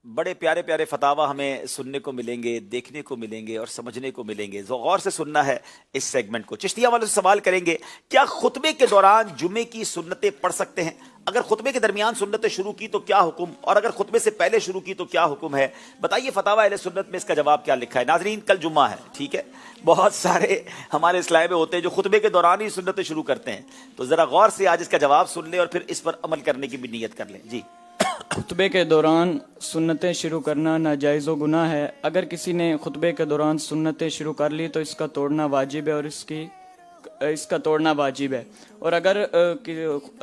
बड़े प्यारे प्यारे फतावा हमें सुनने को मिलेंगे, देखने को मिलेंगे और समझने को मिलेंगे। जो गौर से सुनना है इस सेगमेंट को। चिश्तिया वालों से सवाल करेंगे, क्या खुतबे के दौरान जुमे की सुन्नतें पढ़ सकते हैं? अगर खुतबे के दरमियान सुन्नतें शुरू की तो क्या हुक्म, और अगर खुतबे से पहले शुरू की तो क्या हुक्म है? बताइए फतावा अहले सुन्नत में इसका जवाब क्या लिखा है। नाजरीन, कल जुम्मा है, ठीक है, बहुत सारे हमारे इस्लाम में होते हैं जो खुतबे के दौरान ही सुन्नतें शुरू करते हैं, तो जरा गौर से आज इसका जवाब सुन ले और फिर इस पर अमल करने की भी नीयत कर लें। जी, खुतबे के दौरान सुन्नतें शुरू करना नाजायज़ व गुनाह है। अगर किसी ने खुतबे के दौरान सुन्नतें शुरू कर ली तो इसका तोड़ना वाजिब है और इसका तोड़ना वाजिब है। और अगर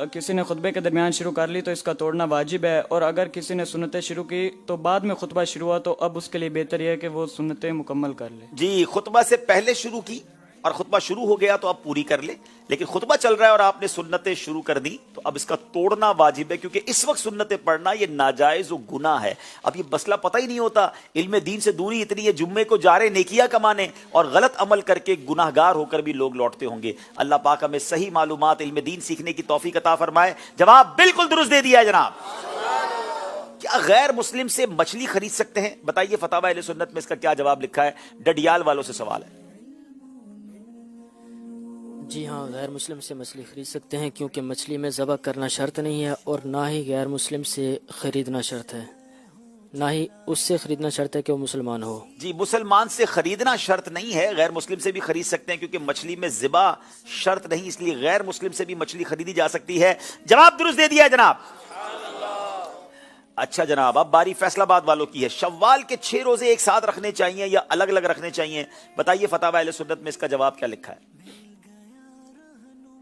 किसी ने खुतबे के दरमियान शुरू कर ली तो इसका तोड़ना वाजिब है। और अगर किसी ने सुन्नतें शुरू की तो बाद में खुतबा शुरू हुआ तो अब उसके लिए बेहतर यह है कि वो सुन्नतें मुकम्मल कर ले। जी, खुतबा से पहले शुरू की और खुतबा शुरू हो गया तो अब पूरी कर ले, लेकिन खुतबा चल रहा है और आपने सुन्नतें शुरू कर दी तो अब इसका तोड़ना वाजिब है, क्योंकि इस वक्त सुन्नतें पढ़ना ये नाजायज और गुनाह है। अब ये मसला पता ही नहीं होता, इल्म दीन से दूरी इतनी है, जुम्मे को जा रहे नेकियां कमाने और गलत अमल करके गुनाहगार होकर भी लोग लौटते होंगे। अल्लाह पाक हमें सही मालूमात इल्म दीन सीखने की तौफीक अता फरमाए। जवाब बिल्कुल दुरुस्त दे दिया है जनाब। क्या गैर मुस्लिम से मछली खरीद सकते हैं? बताइए फतावा अहले सुन्नत में इसका क्या जवाब लिखा है। डडियाल वालों से सवाल है। जी हाँ, गैर मुस्लिम से मछली खरीद सकते हैं, क्योंकि मछली में ज़बह करना शर्त नहीं है और ना ही गैर मुस्लिम से ख़रीदना शर्त है, ना ही उससे ख़रीदना शर्त है कि वो मुसलमान हो। जी, मुसलमान से खरीदना शर्त नहीं है, गैर मुस्लिम से भी खरीद सकते हैं, क्योंकि मछली में ज़िबा शर्त नहीं, इसलिए गैर मुस्लिम से भी मछली खरीदी जा सकती है। जवाब दुरुस्त दे दिया है जनाब। अच्छा जनाब, अब बारी फैसलाबाद वालों की है। शव्वाल के 6 रोजे एक साथ रखने चाहिए या अलग अलग रखने चाहिए? बताइए फतावा अहले सुन्नत में इसका जवाब क्या लिखा है।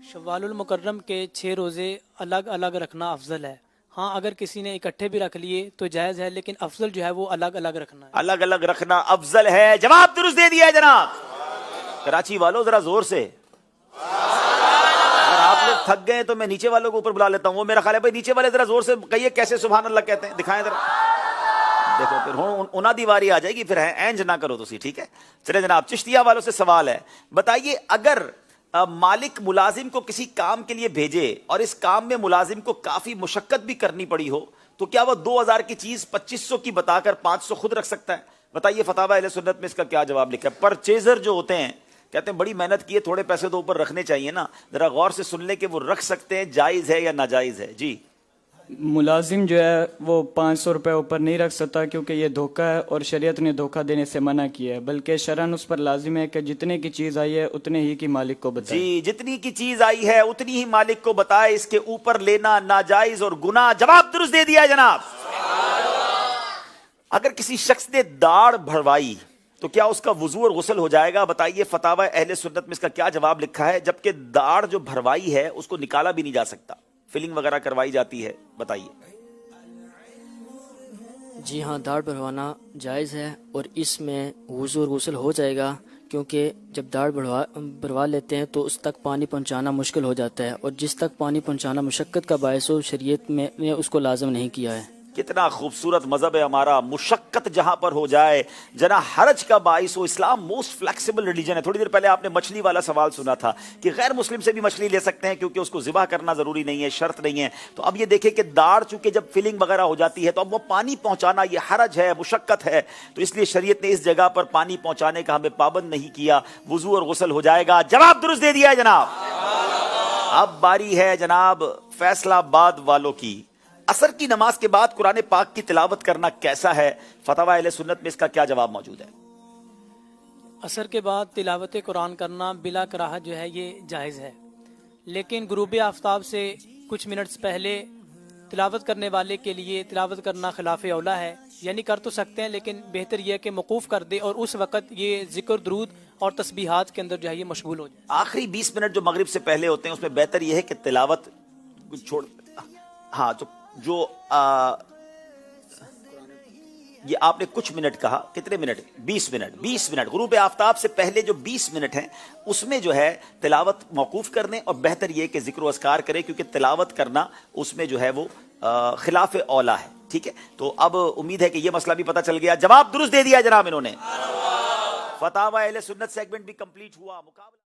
शव्वालुल मुकर्रम के 6 रोज़े अलग अलग रखना अफजल है। हाँ, अगर किसी ने इकट्ठे भी रख लिए तो जायज़ है, लेकिन अफजल जो है वो अलग अलग रखना है। अलग अलग रखना अफजल है। जवाब दुरुस्त दे दिया है जनाब। कराची वालों जरा जोर से, अगर आप लोग थक गए तो मैं नीचे वालों को ऊपर बुला लेता हूँ। वो मेरा ख्याल है भाई नीचे वाले जरा जोर से कहिए कैसे सुभान अल्लाह कहते हैं, दिखाएं जरा। देखो फिर उना दीवारी आ जाएगी, फिर एंज ना करो तुसी, ठीक है। चले जनाब, चिश्तिया वालों से सवाल है। बताइए अगर मालिक मुलाजिम को किसी काम के लिए भेजे और इस काम में मुलाजिम को काफी मुशक्कत भी करनी पड़ी हो, तो क्या वह 2000 की चीज 2500 की बताकर 500 खुद रख सकता है? बताइए फतावा अहले सुन्नत में इसका क्या जवाब लिखा है। परचेजर जो होते हैं कहते हैं बड़ी मेहनत की है, थोड़े पैसे तो ऊपर रखने चाहिए ना। जरा गौर से सुन ले कि वो रख सकते हैं, जायज है या नाजायज है। जी, मुलाजिम जो है वो 500 रुपये ऊपर नहीं रख सकता, क्योंकि ये धोखा है और शरीयत ने धोखा देने से मना किया है। बल्कि शरन उस पर लाजिम है कि जितने की चीज़ आई है उतने ही की मालिक को बताए। जी, जितनी की चीज आई है उतनी ही मालिक को बताए, इसके ऊपर लेना नाजायज और गुनाह। जवाब दुरुस्त दे दिया है जनाब। अगर किसी शख्स ने दाढ़ भरवाई तो क्या उसका वुजू और गुस्ल हो जाएगा? बताइए फतावा अहले सुन्नत में इसका क्या जवाब लिखा है। जबकि दाढ़ जो भरवाई है उसको निकाला भी नहीं जा सकता, फिलिंग वगैरह करवाई जाती है। बताइए। जी हाँ, दाढ़ बढ़वाना जायज़ है और इसमें वुज़ू और गुस्ल हो जाएगा, क्योंकि जब दाढ़ बढ़वा लेते हैं तो उस तक पानी पहुंचाना मुश्किल हो जाता है, और जिस तक पानी पहुंचाना मुशक्कत का बायस हो, शरीयत ने उसको लाजम नहीं किया है। कितना खूबसूरत मजहब है हमारा। मुशक्कत जहां पर हो जाए, जना हरज का बाइस हो। इस्लाम मोस्ट फ्लेक्सिबल रिलीजन है। थोड़ी देर पहले आपने मछली वाला सवाल सुना था कि गैर मुस्लिम से भी मछली ले सकते हैं, क्योंकि उसको ज़िबा करना जरूरी नहीं है, शर्त नहीं है। तो अब ये देखें कि दाढ़ चूंकि जब फिलिंग वगैरह हो जाती है तो अब वो पानी पहुंचाना ये हरज है, मुशक्कत है, तो इसलिए शरीयत ने इस जगह पर पानी पहुंचाने का हमें पाबंद नहीं किया। वुजू और गुस्ल हो जाएगा। जवाब दुरुस्त दे दिया है जनाब। अब बारी है जनाब फैसलाबाद वालों की। असर की नमाज के बाद कुरान पाक की तिलावत करना कैसा है? फतवा अहले सुन्नत में इसका क्या जवाब मौजूद है। असर के बाद तिलावत कुरान करना बिला कराहत जो है ये जायज़ है, लेकिन गुरूब आफ्ताब से कुछ मिनट्स पहले तिलावत करने वाले के लिए तिलावत करना खिलाफ औला है। यानी कर तो सकते हैं, लेकिन बेहतर यह है कि मौकूफ़ कर दे और उस वक़्त ये जिक्र दरूद और तस्बीहात के अंदर जो है ये मशगूल हो जाए। आखिरी 20 मिनट जो मगरिब से पहले होते हैं उसमें बेहतर यह है कि तिलावत छोड़, हाँ, तो जो ये आपने कुछ मिनट कहा, कितने मिनट? 20 मिनट। 20 मिनट गुरूब आफ्ताब से पहले जो 20 मिनट हैं उसमें जो है तिलावत मौकूफ कर दें, और बेहतर ये कि जिक्र अस्कार करें, क्योंकि तिलावत करना उसमें जो है वो खिलाफ औला है। ठीक है, तो अब उम्मीद है कि ये मसला भी पता चल गया। जवाब दुरुस्त दे दिया जनाब इन्होंने। फतावा अहले सुन्नत सेगमेंट भी कंप्लीट हुआ। मुकाबला